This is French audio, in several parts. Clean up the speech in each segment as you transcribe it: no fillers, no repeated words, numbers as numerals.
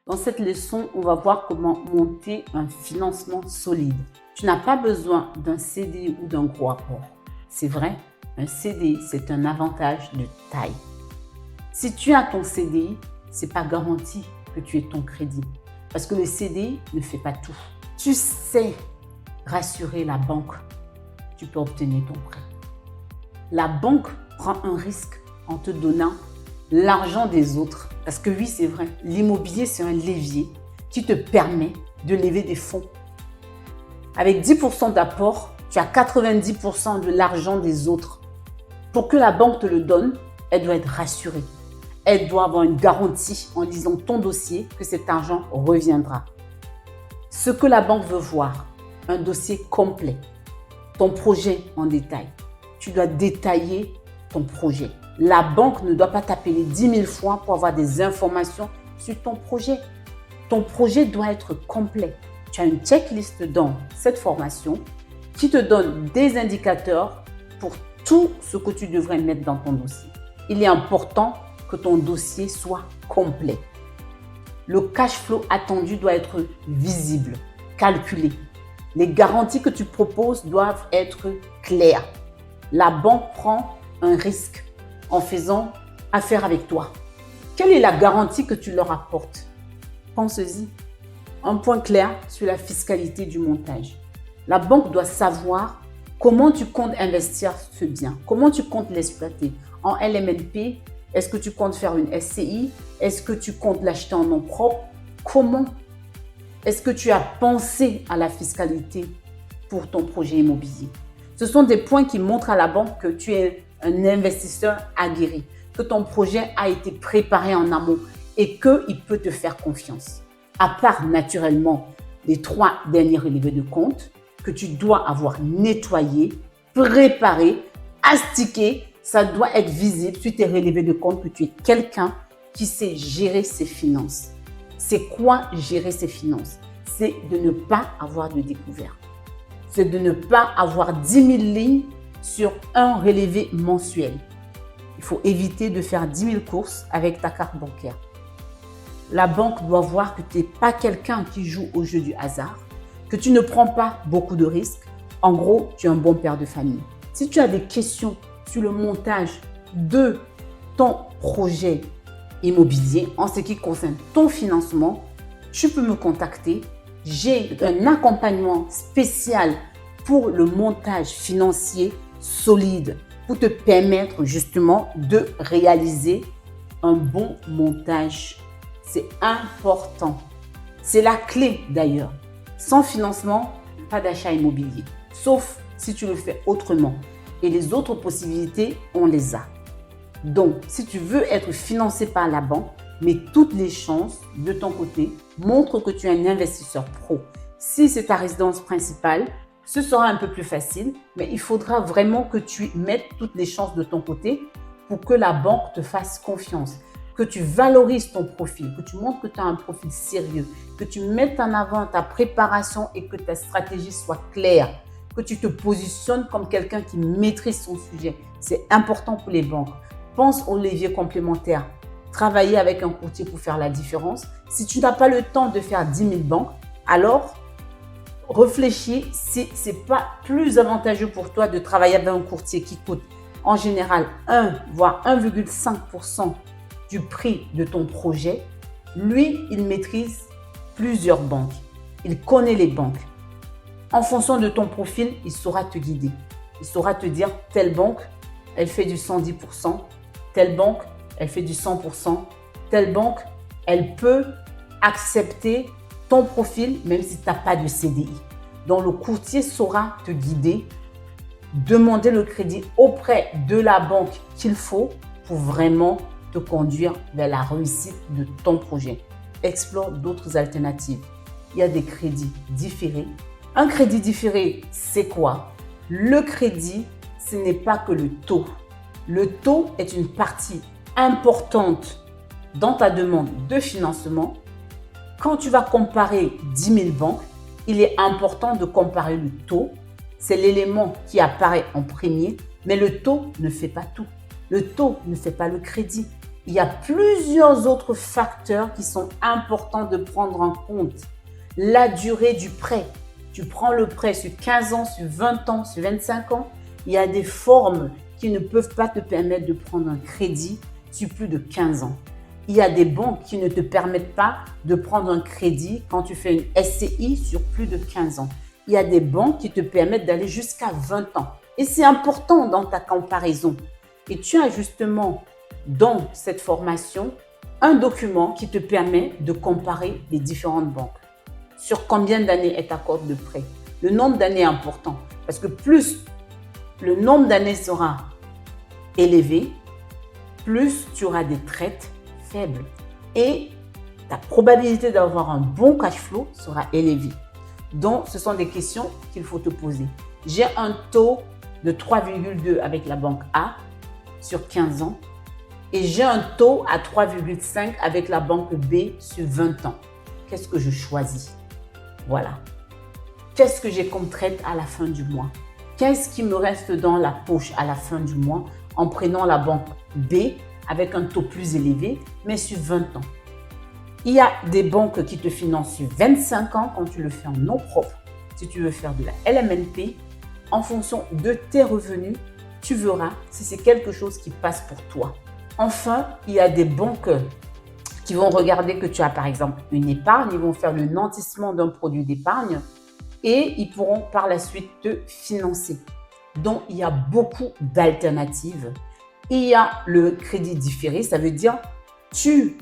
Dans cette leçon, on va voir comment monter un financement solide. Tu n'as pas besoin d'un CDI ou d'un gros apport. C'est vrai, un CDI, c'est un avantage de taille. Si tu as ton CDI, ce n'est pas garanti que tu aies ton crédit. Parce que le CDI ne fait pas tout. Tu sais rassurer la banque, tu peux obtenir ton prêt. La banque prend un risque en te donnant l'argent des autres. Parce que oui, c'est vrai, l'immobilier, c'est un levier qui te permet de lever des fonds. Avec 10% d'apport, tu as 90% de l'argent des autres. Pour que la banque te le donne, elle doit être rassurée. Elle doit avoir une garantie en lisant ton dossier que cet argent reviendra. Ce que la banque veut voir, un dossier complet, ton projet en détail. Tu dois détailler ton projet. La banque ne doit pas t'appeler 10 000 fois pour avoir des informations sur ton projet. Ton projet doit être complet. Tu as une checklist dans cette formation qui te donne des indicateurs pour tout ce que tu devrais mettre dans ton dossier. Il est important que ton dossier soit complet. Le cash flow attendu doit être visible, calculé. Les garanties que tu proposes doivent être claires. La banque prend un risque en faisant affaire avec toi. Quelle est la garantie que tu leur apportes? Pense-y. Un point clair sur la fiscalité du montage. La banque doit savoir comment tu comptes investir ce bien, comment tu comptes l'exploiter. En LMNP, est-ce que tu comptes faire une SCI? Est-ce que tu comptes l'acheter en nom propre? Comment? Est-ce que tu as pensé à la fiscalité pour ton projet immobilier? Ce sont des points qui montrent à la banque que tu es un investisseur aguerri, que ton projet a été préparé en amont et qu'il peut te faire confiance. À part naturellement les 3 derniers relevés de compte que tu dois avoir nettoyés, préparés, astiqués, ça doit être visible sur tes relevés de compte que tu es quelqu'un qui sait gérer ses finances. C'est quoi gérer ses finances? C'est de ne pas avoir de découvert. C'est de ne pas avoir 10 000 lignes sur un relevé mensuel. Il faut éviter de faire 10 000 courses avec ta carte bancaire. La banque doit voir que tu n'es pas quelqu'un qui joue au jeu du hasard, que tu ne prends pas beaucoup de risques. En gros, tu es un bon père de famille. Si tu as des questions sur le montage de ton projet immobilier en ce qui concerne ton financement, tu peux me contacter. J'ai un accompagnement spécial pour le montage financier solide pour te permettre justement de réaliser un bon montage. C'est important. C'est la clé d'ailleurs. Sans financement, pas d'achat immobilier. Sauf si tu le fais autrement. Et les autres possibilités, on les a. Donc, si tu veux être financé par la banque, mets toutes les chances de ton côté. Montre que tu es un investisseur pro. Si c'est ta résidence principale, ce sera un peu plus facile, mais il faudra vraiment que tu mettes toutes les chances de ton côté pour que la banque te fasse confiance, que tu valorises ton profil, que tu montres que tu as un profil sérieux, que tu mettes en avant ta préparation et que ta stratégie soit claire, que tu te positionnes comme quelqu'un qui maîtrise son sujet. C'est important pour les banques. Pense aux leviers complémentaires. Travailler avec un courtier pour faire la différence. Si tu n'as pas le temps de faire 10 000 banques, alors réfléchis si ce n'est pas plus avantageux pour toi de travailler avec un courtier qui coûte en général 1 voire 1,5% du prix de ton projet. Lui, il maîtrise plusieurs banques. Il connaît les banques. En fonction de ton profil, il saura te guider. Il saura te dire telle banque, elle fait du 110%, telle banque, elle fait du 100%, telle banque, elle peut accepter ton profil même si tu n'as pas de CDI. Donc, le courtier saura te guider, demander le crédit auprès de la banque qu'il faut pour vraiment te conduire vers la réussite de ton projet. Explore d'autres alternatives. Il y a des crédits différés. Un crédit différé, c'est quoi? Le crédit, ce n'est pas que le taux. Le taux est une partie importante dans ta demande de financement. Quand tu vas comparer 10 000 banques, il est important de comparer le taux. C'est l'élément qui apparaît en premier, mais le taux ne fait pas tout. Le taux ne fait pas le crédit. il y a plusieurs autres facteurs qui sont importants de prendre en compte. La durée du prêt. Tu prends le prêt sur 15 ans, sur 20 ans, sur 25 ans. Il y a des formes qui ne peuvent pas te permettre de prendre un crédit sur plus de 15 ans. Il y a des banques qui ne te permettent pas de prendre un crédit quand tu fais une SCI sur plus de 15 ans. Il y a des banques qui te permettent d'aller jusqu'à 20 ans. Et c'est important dans ta comparaison. Et tu as justement dans cette formation un document qui te permet de comparer les différentes banques. Sur combien d'années elles t'accordent le prêt? Le nombre d'années est important parce que plus le nombre d'années sera élevé, plus tu auras des traites faibles et ta probabilité d'avoir un bon cash flow sera élevée. Donc, ce sont des questions qu'il faut te poser. J'ai un taux de 3,2 avec la banque A sur 15 ans et j'ai un taux à 3,5 avec la banque B sur 20 ans. Qu'est-ce que je choisis? Voilà. Qu'est-ce que j'ai comme traite à la fin du mois? Qu'est-ce qui me reste dans la poche à la fin du mois en prenant la banque B avec un taux plus élevé, mais sur 20 ans? Il y a des banques qui te financent sur 25 ans quand tu le fais en nom propre. Si tu veux faire de la LMNP, en fonction de tes revenus, tu verras si c'est quelque chose qui passe pour toi. Enfin, il y a des banques qui vont regarder que tu as par exemple une épargne, ils vont faire le nantissement d'un produit d'épargne et ils pourront par la suite te financer. Donc, il y a beaucoup d'alternatives. Il y a le crédit différé, ça veut dire tu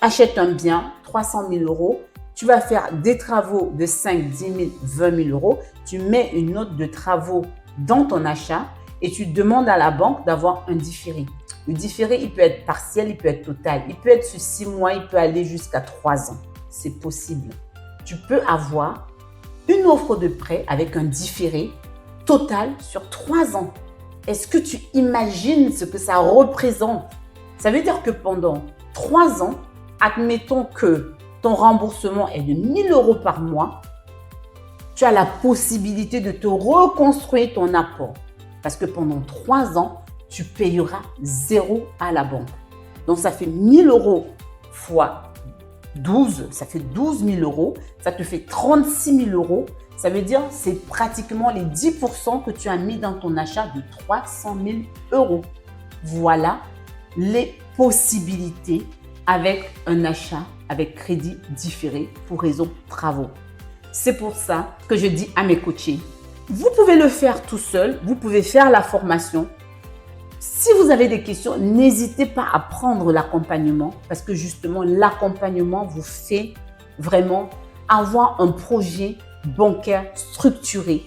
achètes un bien, 300 000 euros, tu vas faire des travaux de 5, 10 000, 20 000 euros, tu mets une note de travaux dans ton achat et tu demandes à la banque d'avoir un différé. Le différé, il peut être partiel, il peut être total, il peut être sur 6 mois, il peut aller jusqu'à 3 ans. C'est possible. Tu peux avoir une offre de prêt avec un différé total sur 3 ans. Est-ce que tu imagines ce que ça représente? Ça veut dire que pendant 3 ans, admettons que ton remboursement est de 1 000 euros par mois, tu as la possibilité de te reconstruire ton apport. Parce que pendant 3 ans, tu payeras 0 à la banque. Donc, ça fait 1 000 euros fois 12, ça fait 12 000 euros. Ça te fait 36 000 euros. Ça veut dire c'est pratiquement les 10% que tu as mis dans ton achat de 300 000 euros. Voilà les possibilités avec un achat avec crédit différé pour raison travaux. C'est pour ça que je dis à mes coachés, vous pouvez le faire tout seul, vous pouvez faire la formation. Si vous avez des questions, n'hésitez pas à prendre l'accompagnement parce que justement, l'accompagnement vous fait vraiment avoir un projet bancaire structuré.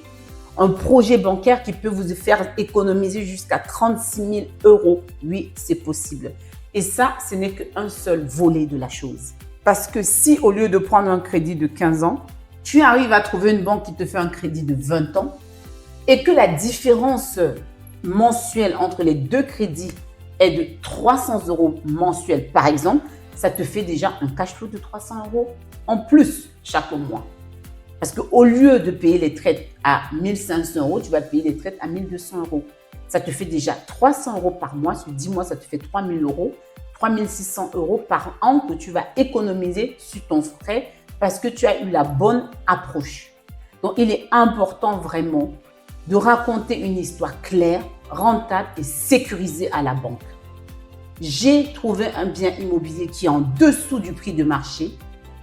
Un projet bancaire qui peut vous faire économiser jusqu'à 36 000 euros. Oui, c'est possible. Et ça, ce n'est qu'un seul volet de la chose. Parce que si au lieu de prendre un crédit de 15 ans, tu arrives à trouver une banque qui te fait un crédit de 20 ans et que la différence mensuelle entre les deux crédits est de 300 euros mensuels par exemple, ça te fait déjà un cash flow de 300 euros en plus chaque mois. Parce qu'au lieu de payer les traites à 1 500 euros, tu vas payer les traites à 1 200 euros. Ça te fait déjà 300 euros par mois. Sur 10 mois, ça te fait 3 000 euros. 3 600 euros par an que tu vas économiser sur ton frais parce que tu as eu la bonne approche. Donc, il est important vraiment de raconter une histoire claire, rentable et sécurisée à la banque. J'ai trouvé un bien immobilier qui est en dessous du prix de marché,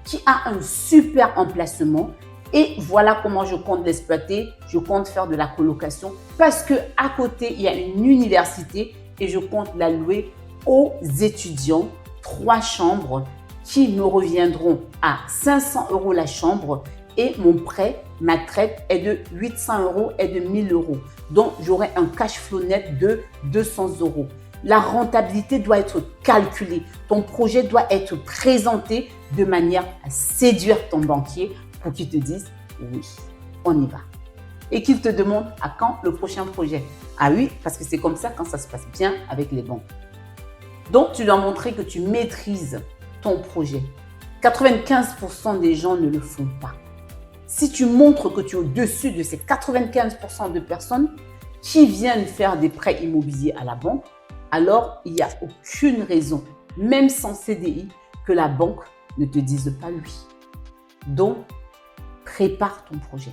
qui a un super emplacement et voilà comment je compte l'exploiter. Je compte faire de la colocation parce que à côté, il y a une université et je compte la louer aux étudiants. 3 chambres qui me reviendront à 500 euros la chambre et mon prêt, ma traite est de 800 euros et de 1 000 euros. Donc, j'aurai un cash flow net de 200 euros. La rentabilité doit être calculée. Ton projet doit être présenté de manière à séduire ton banquier pour qu'il te dise oui, on y va. Et qu'il te demande à quand le prochain projet. Ah oui, parce que c'est comme ça quand ça se passe bien avec les banques. Donc, tu dois montrer que tu maîtrises ton projet. 95% des gens ne le font pas. Si tu montres que tu es au-dessus de ces 95% de personnes qui viennent faire des prêts immobiliers à la banque, alors il n'y a aucune raison, même sans CDI, que la banque ne te dise pas oui. Donc, prépare ton projet.